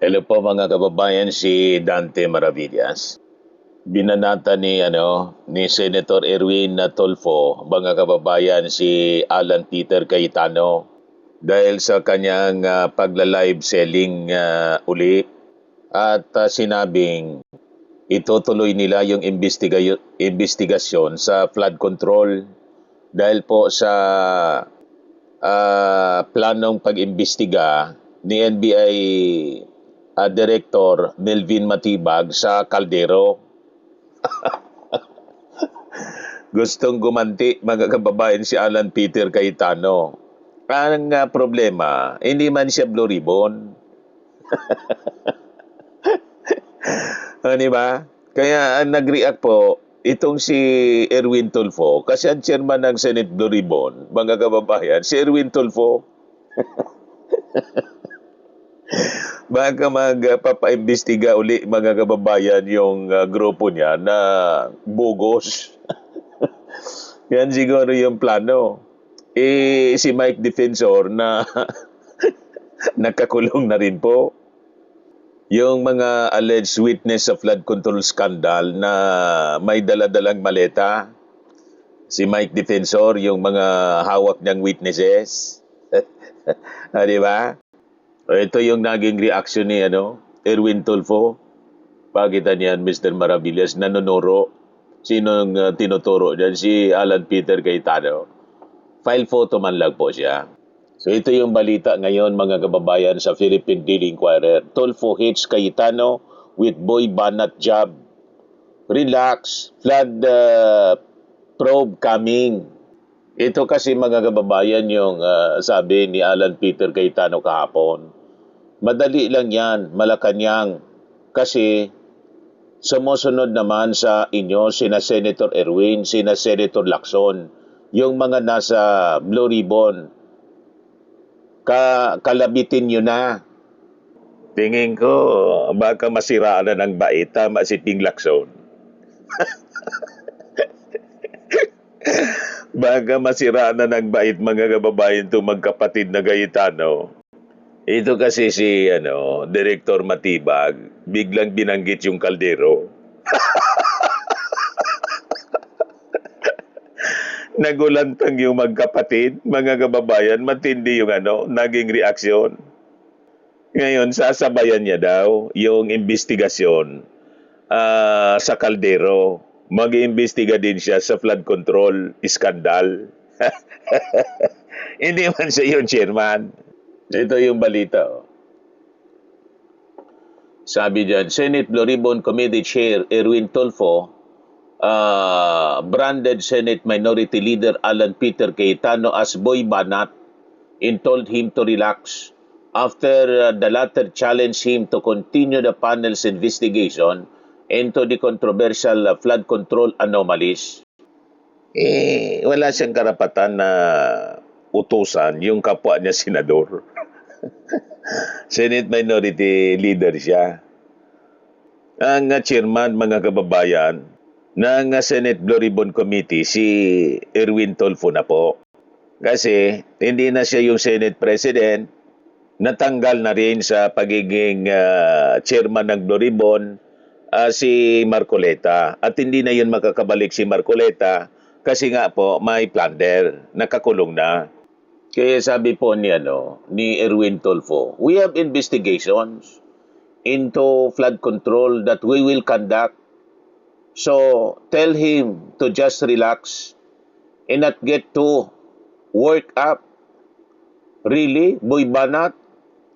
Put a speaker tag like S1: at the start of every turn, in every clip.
S1: Hello po mga kababayan, si Dante Maravillas. Binanata ni Senator Erwin Tulfo, mga kababayan, si Alan Peter Cayetano dahil sa kanyang pagla-live selling uli at sinabing itutuloy nila yung investigasyon sa flood control dahil po sa planong pag-imbestiga ni NBI Director Melvin Matibag sa Caldero. Gustong gumanti mga kababayan si Alan Peter Cayetano. Ang problema, hindi man siya Blue Ribbon. Di ba? Kaya nag-react po itong si Erwin Tulfo, kasi ang chairman ng Senate Blue Ribbon, mga kababayan, si Erwin Tulfo. Baka magpapaimbestiga uli mga kababayan yung grupo niya na bugos. Yan siguro yung plano. Si Mike Defensor na nakakulong na rin po. Yung mga alleged witness sa flood control scandal na may daladalang maleta. Si Mike Defensor, yung mga hawak niyang witnesses. Di ba? Ito yung naging reaction ni Erwin Tulfo. Pakita niyan, Mr. Maravillas, nanunuro. Sinong tinuturo diyan? Si Alan Peter Cayetano. File photo man lang po siya. So ito yung balita ngayon mga kababayan sa Philippine Daily Inquirer. Tulfo hits Cayetano with boy banat job. Relax, flood probe coming. Ito kasi mga kababayan yung sabi ni Alan Peter Cayetano kahapon. Madali lang yan, Malacanang. Kasi sumusunod naman sa inyo sina Senator Erwin, sina Senator Lacson, yung mga nasa Blue Ribbon. Kalabitin nyo na. Tingin ko, baka masiraan na ng bait, tama si Ting Lacson. Baka masiraan na ng bait mga kababayan itong magkapatid na Cayetano. Ito kasi si Director Matibag, biglang binanggit yung kaldero. Nagulantang yung magkapatid, mga kababayan, matindi yung naging reaksyon. Ngayon, sasabayan niya daw yung investigasyon sa kaldero. Mag-iimbestiga din siya sa flood control scandal. Hindi man siya yung chairman. Ito yung balita. Sabi dyan, Senate Blue Ribbon Committee Chair Erwin Tulfo branded Senate Minority Leader Alan Peter Cayetano as boy banat and told him to relax after the latter challenged him to continue the panel's investigation into the controversial flood control anomalies. Wala siyang karapatan na utusan yung kapwa niya senador. Senate Minority Leader siya. Ang chairman, mga kababayan, ng Senate Blue Ribbon Committee, si Erwin Tulfo na po. Kasi hindi na siya yung Senate President, natanggal na rin sa pagiging chairman ng Blue Ribbon si Marcoleta. At hindi na yun makakabalik si Marcoleta kasi nga po may plunder, nakakulong na. Kaya sabi po ni Erwin Tulfo, we have investigations into flood control that we will conduct. So, tell him to just relax and not get too worked up. Really? Boy banat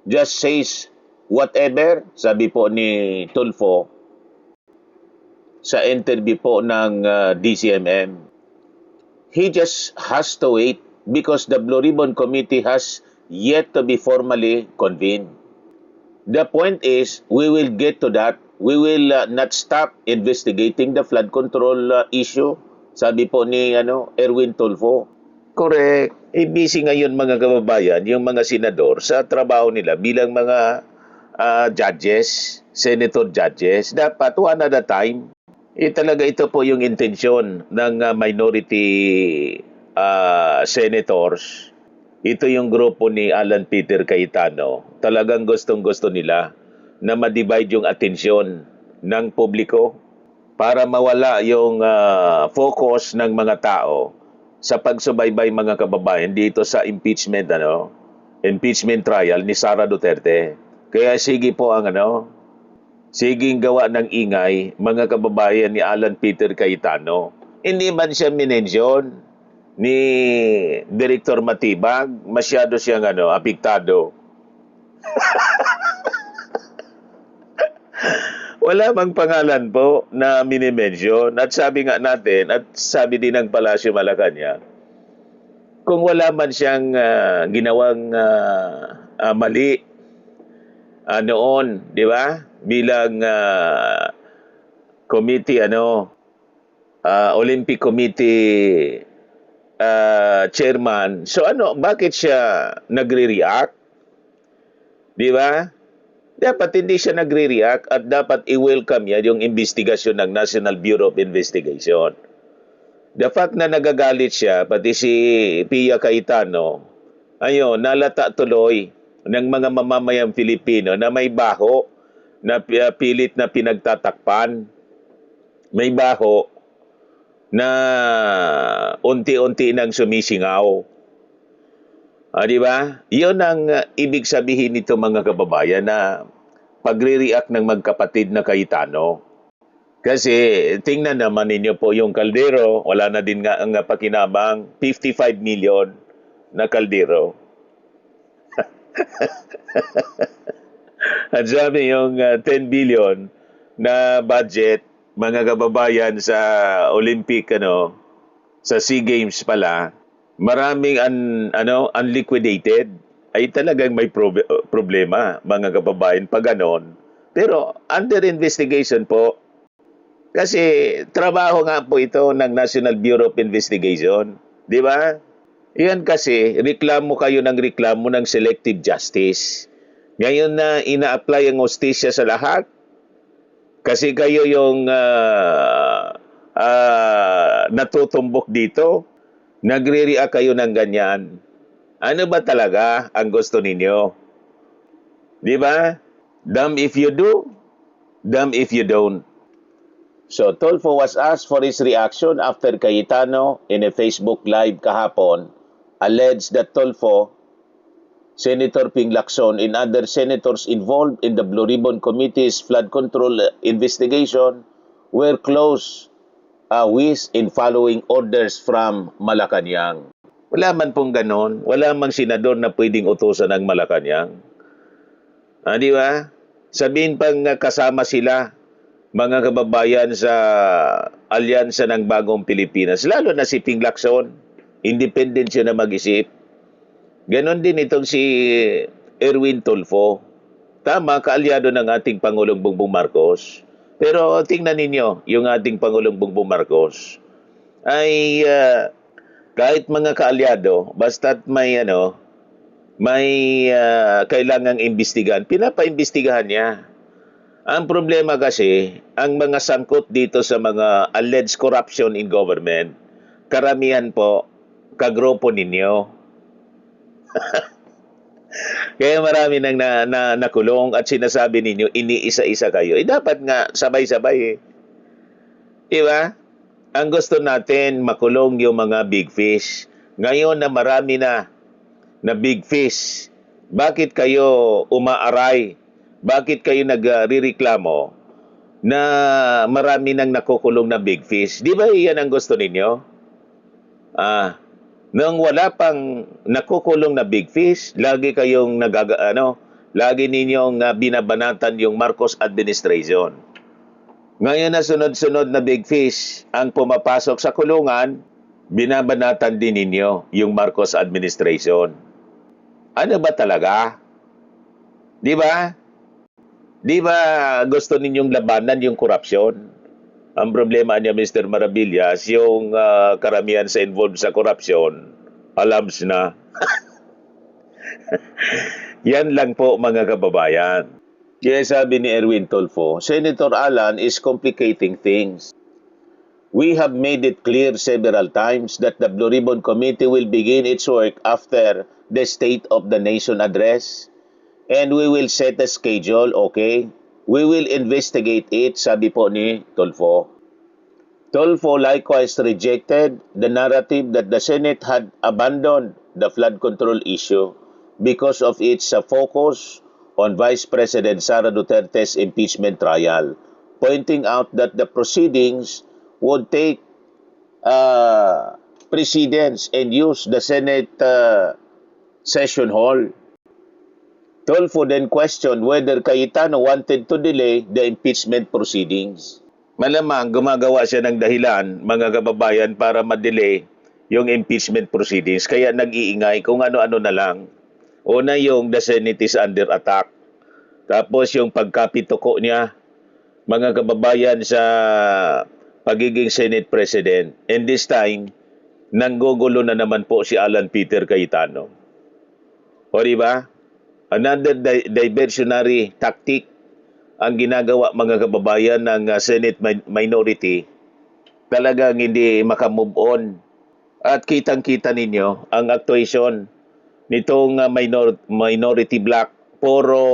S1: just says whatever, sabi po ni Tulfo sa interview po ng DCMM. He just has to wait because the Blue Ribbon Committee has yet to be formally convened. The point is, we will get to that. We will not stop investigating the flood control issue, sabi po ni Erwin Tulfo. Correct. Busy ngayon mga kababayan, yung mga senador sa trabaho nila bilang mga judges, senator judges. Dapat one at a time. Talaga ito po yung intensyon ng minority senators. Ito yung grupo ni Alan Peter Cayetano. Talagang gustong-gusto nila na ma-divide yung atensyon ng publiko para mawala yung focus ng mga tao sa pagsubaybay mga kababayan dito sa impeachment trial ni Sara Duterte. Kaya sige po ang siging gawa ng ingay mga kababayan ni Alan Peter Cayetano. Hindi man siya minensyon ni Director Matibag, masyado siyang apektado. Wala mang pangalan po na minimension at sabi nga natin at sabi din ng Palasyo Malacanang, kung wala man siyang ginawang mali noon, di ba? Bilang committee Olympic Committee chairman. So bakit siya nagre-react? Di ba? Dapat hindi siya nagre-react at dapat i-welcome niya yung investigasyon ng National Bureau of Investigation. The fact na nagagalit siya, pati si Pia Cayetano, nalata tuloy ng mga mamamayang Pilipino na may baho na pilit na pinagtatakpan. May baho na unti-unti nang sumisingaw. Di ba? Yun ang ibig sabihin nito mga kababayan na pagre-react ng magkapatid na Cayetano. Kasi tingnan naman ninyo po yung kaldero, wala na din nga ang pakinabang, 55 million na kaldero. At sabi yung 10 billion na budget, mga kababayan sa Olympic, sa SEA Games pala, maraming unliquidated, ay talagang may problema, mga kababayan, pag ganon. Pero under investigation po, kasi trabaho nga po ito ng National Bureau of Investigation. Di ba? Yan kasi, reklamo kayo ng reklamo ng selective justice. Ngayon na ina-apply ang hustisya sa lahat, kasi kayo yung natutumbok dito, nagre-react kayo ng ganyan. Ano ba talaga ang gusto ninyo? Di ba? Damn if you do, damn if you don't. So, Tulfo was asked for his reaction after Cayetano in a Facebook Live kahapon alleged that Tulfo, Senator Ping Lacson, and other senators involved in the Blue Ribbon Committee's flood control investigation were close with in following orders from Malacanang. Wala man pong ganon. Wala mang senador na pwedeng utusan ng Malacanang. Di ba? Sabihin pang kasama sila, mga kababayan sa alyansa ng Bagong Pilipinas, lalo na si Ping Lacson, independent siya na mag-isip. Ganon din itong si Erwin Tulfo. Tama, kaalyado ng ating Pangulong Bongbong Marcos. Pero tingnan ninyo, yung ating Pangulong Bongbong Marcos ay kahit mga kaalyado, basta't may kailangang imbestigahan, pinapaimbestigahan niya. Ang problema kasi, ang mga sangkot dito sa mga alleged corruption in government, karamihan po, kagrupo ninyo. Kaya marami nang nakulong at sinasabi ninyo, iniisa-isa kayo. Dapat nga sabay-sabay . Diba? Ang gusto natin, makulong yung mga big fish. Ngayon na marami na big fish, bakit kayo umaaray? Bakit kayo nagrereklamo na marami nang nakukulong na big fish? Di ba yan ang gusto ninyo? Nung wala pang nakukulong na big fish, lagi kayong lagi ninyong binabanatan yung Marcos administration. Ngayon na sunod-sunod na big fish ang pumapasok sa kulungan, binabanatan din ninyo yung Marcos administration. Ano ba talaga? Di ba? Di ba gusto ninyong labanan yung korupsyon? Ang problema niya, Mr. Maravillas, yung karamihan sa involved sa korupsyon, alams na. Yan lang po mga kababayan. Kaya sabi ni Erwin Tulfo, Senator Alan is complicating things. We have made it clear several times that the Blue Ribbon Committee will begin its work after the State of the Nation address. And we will set a schedule, okay? We will investigate it, sabi po ni Tulfo. Tulfo likewise rejected the narrative that the Senate had abandoned the flood control issue because of its focus on Vice President Sara Duterte's impeachment trial, pointing out that the proceedings would take precedence and use the Senate session hall. Tulfo then questioned whether Cayetano wanted to delay the impeachment proceedings. Malamang gumagawa siya ng dahilan, mga kababayan, para ma-delay yung impeachment proceedings. Kaya nag-iingay kung ano-ano na lang. Una yung the Senate is under attack. Tapos yung pagkapituko niya, mga kababayan, sa pagiging Senate President. And this time, nanggugulo na naman po si Alan Peter Cayetano. O diba? Another diversionary tactic ang ginagawa, mga kababayan, ng Senate minority. Talagang hindi makamove on. At kitang-kita ninyo ang actuation nitong minority bloc. Puro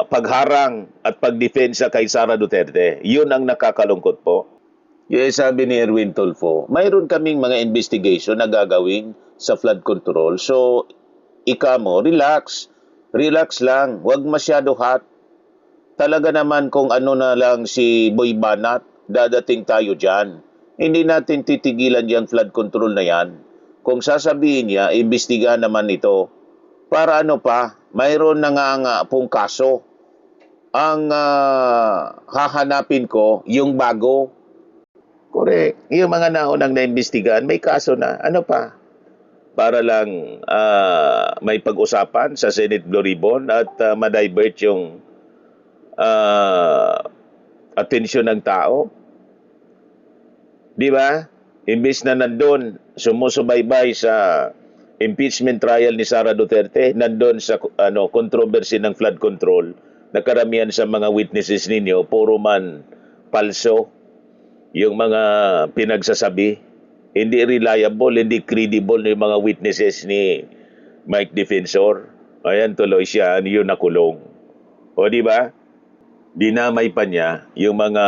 S1: pagharang at pagdepensa kay Sara Duterte. Yun ang nakakalungkot po. Yung sabi ni Erwin Tulfo, mayroon kaming mga investigation na gagawin sa flood control. So, relax. Relax lang. Huwag masyado hot. Talaga naman kung ano na lang si Boy Banat, dadating tayo dyan. Hindi natin titigilan yung flood control na yan. Kung sasabihin niya, imbestigahan naman ito. Para ano pa, mayroon na nga pong kaso. Ang hahanapin ko, yung bago. Correct. Yung mga naunang naimbestigahan, may kaso na. Ano pa? Para lang may pag-usapan sa Senate Blue Ribbon at ma-divert yung atensyon ng tao. Di ba? Imbis na nandun, sumusubaybay sa impeachment trial ni Sara Duterte, nandun sa controversy ng flood control, na karamihan sa mga witnesses ninyo, puro man palso yung mga pinagsasabi. Hindi reliable, hindi credible yung mga witnesses ni Mike Defensor. Ayan, tuloy siya, yun nakulong. O di ba? Dinamay pa niya yung mga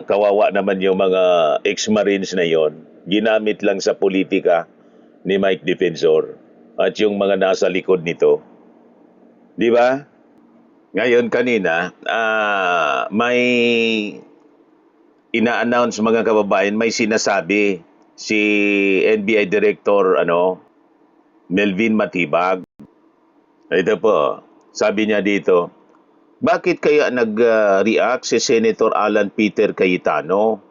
S1: kawawa naman, yung mga ex-marines na yon. Ginamit lang sa politika ni Mike Defensor at yung mga nasa likod nito. Di ba? Ngayon kanina, may ina-announce, mga kababayan, may sinasabi si NBI Director Melvin Matibag. Ito po, sabi niya dito, bakit kaya nag-react si Senator Alan Peter Cayetano?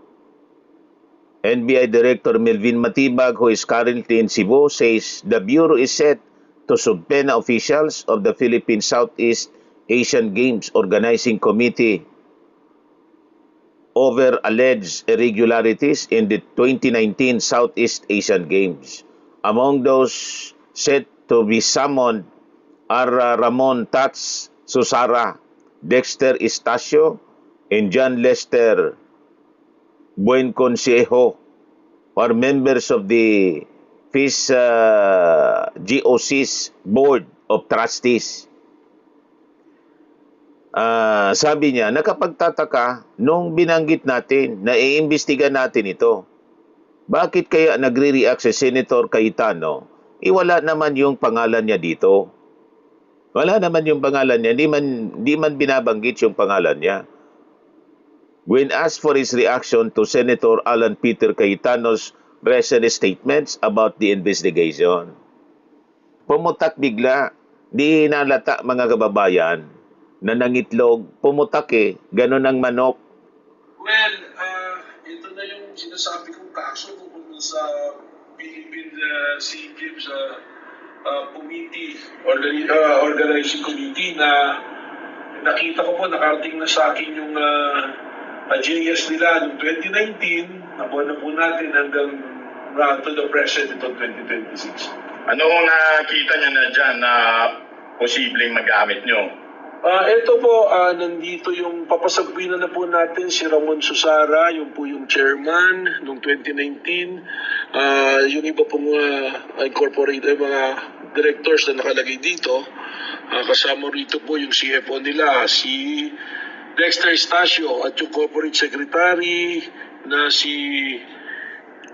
S1: NBI Director Melvin Matibag, who is currently in Cebu, says the Bureau is set to subpoena officials of the Philippine Southeast Asian Games Organizing Committee over alleged irregularities in the 2019 Southeast Asian Games. Among those set to be summoned are Ramon Tats Susara, Dexter Estacio, and John Lester Buenconsejo, are members of the FIS GOC's Board of Trustees. Sabi niya, nakapagtataka nung binanggit natin na iimbestiga natin ito. Bakit kaya nagre-react si Senator Cayetano? Wala naman yung pangalan niya dito. Wala naman yung pangalan niya. Di man binabanggit yung pangalan niya. When asked for his reaction to Senator Alan Peter Cayetano's recent statements about the investigation, pumutak bigla. Di nalata, mga kababayan, na nangitlog, pumutak ganon ang manok.
S2: Well, ito na yung sinasabi kong kaso tungkol sa Philippine Sea Games Committee, Organizing Committee, na nakita ko po, nakarating na sa akin yung JS nila noong 2019, nabuhan na po natin hanggang to the present itong 2026.
S3: Ano kung nakita niya na dyan na posibleng magamit nyo?
S2: Ito po, nandito yung papasagpuin na po natin si Ramon Susara, yung po yung chairman noong 2019. Yung iba po mga incorporated, mga directors na nakalagay dito. Kasama rito po yung CFO nila, si Dexter Estacio, at yung corporate secretary na si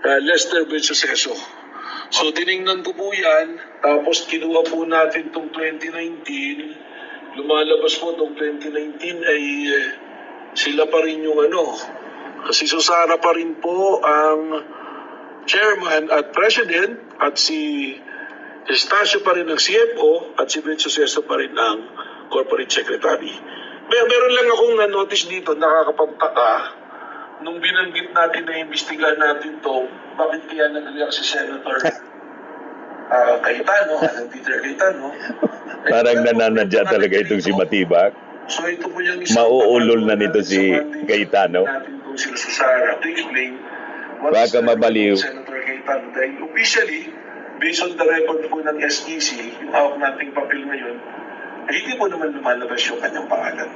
S2: Lester Bensuceso. So tiningnan ko po yan, tapos kinuha po natin itong 2019, lumalabas po itong 2019 ay sila pa rin yung kasi Susana pa rin po ang chairman at president, at si Estacio pa rin ang CFO, at si Bensuceso pa rin ang corporate secretary. Meron lang akong na-notice dito, nakakapagtaka, nung binanggit natin na imbestigahan natin to, bakit kaya nag-react si Senator Cayetano, Peter Cayetano?
S1: Parang nananadya talaga itong si Matibak.
S2: So ito po yung isang
S1: Mauulol na nito si Cayetano.
S2: natin kung sila sa Sara to explain
S1: Baka mabaliw.
S2: Senator Cayetano. Dahil officially, based on the record po ng SEC, yung hawak nating papel ngayon, hindi po naman lumalabas yung kanyang pangalan.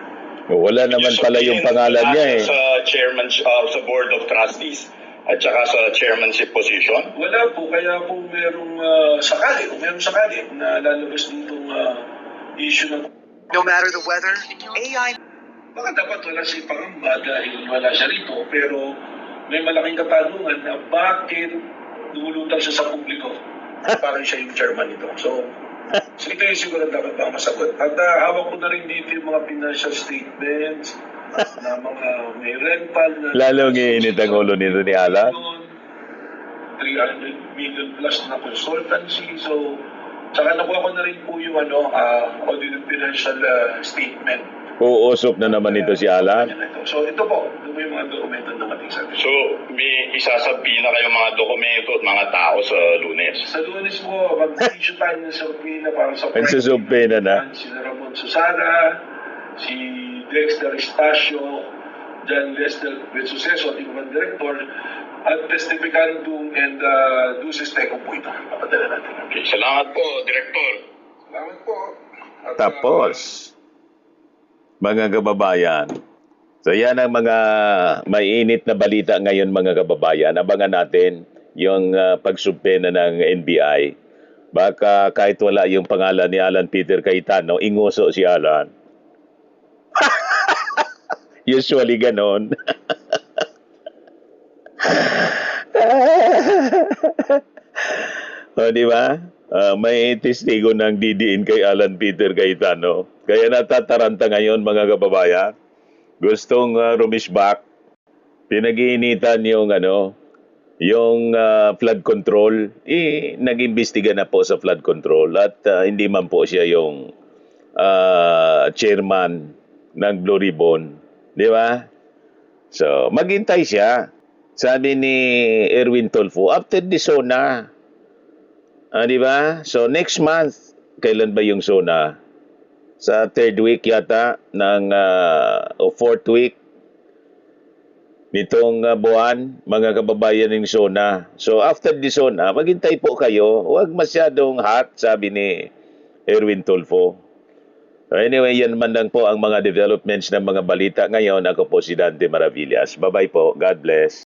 S1: Wala naman pala yung pangalan niya eh.
S3: Sa chairman, sa board of trustees at saka sa chairmanship position?
S2: Wala po, kaya po merong sakali na lalabas ditong issue ng
S4: No matter the weather, AI
S2: baka dapat wala si Pangamba dahil wala siya rito, pero may malaking katanungan na bakit lumulutang siya sa publiko. Parang siya yung chairman nito. So ito yung siguro dapat bang masagot. At hawak ko na rin dito yung mga financial statements na mga may rental na
S1: Lalong iinit ang ulo nito ni Alan.
S2: 300 million plus na consultancy. So, saka nakuha ko na rin po yung audited financial statement.
S1: Uusok na naman ito si Alan.
S2: So, ito po, ito po yung mga dokumento na mating sa atin.
S3: So, may isasabi na kayong mga dokumento at mga tao sa Lunes.
S2: Sa Lunes po, mag-issue tayo ng subpoena para sa
S1: Nagsusubpoena na.
S2: Si Ramon Susana, si Dexter Estacio, John Lester Bensuceso, at ibang director, at testificandum and duces tecum po ito. Papadala natin.
S3: Okay, salamat po, Director.
S2: Salamat po. At,
S1: Tapos, mga kababayan, so yan ang mga mainit na balita ngayon mga kababayan. Abangan natin yung pagsubpena ng NBI. Baka kahit wala yung pangalan ni Alan Peter Cayetano, inguso si Alan. Usually ganon. O, di ba? May testigo ng didiin kay Alan Peter Cayetano. Kaya natataranta ngayon mga kababayan. Gustong rumisbak. Pinag-iinitan yung flood control. Nag-imbestiga na po sa flood control at hindi man po siya yung chairman ng Blue Ribbon. Di ba? So, maghintay siya. Sabi ni Erwin Tulfo, after the SONA. Di ba? So, next month, kailan ba yung SONA? Sa third week yata o fourth week nitong buwan, mga kababayan ng SONA. So, after the SONA, maghintay po kayo. Huwag masyadong hot, sabi ni Erwin Tulfo. So anyway, yan man lang po ang mga developments ng mga balita ngayon. Ako po si Dante Maravillas. Bye-bye po. God bless.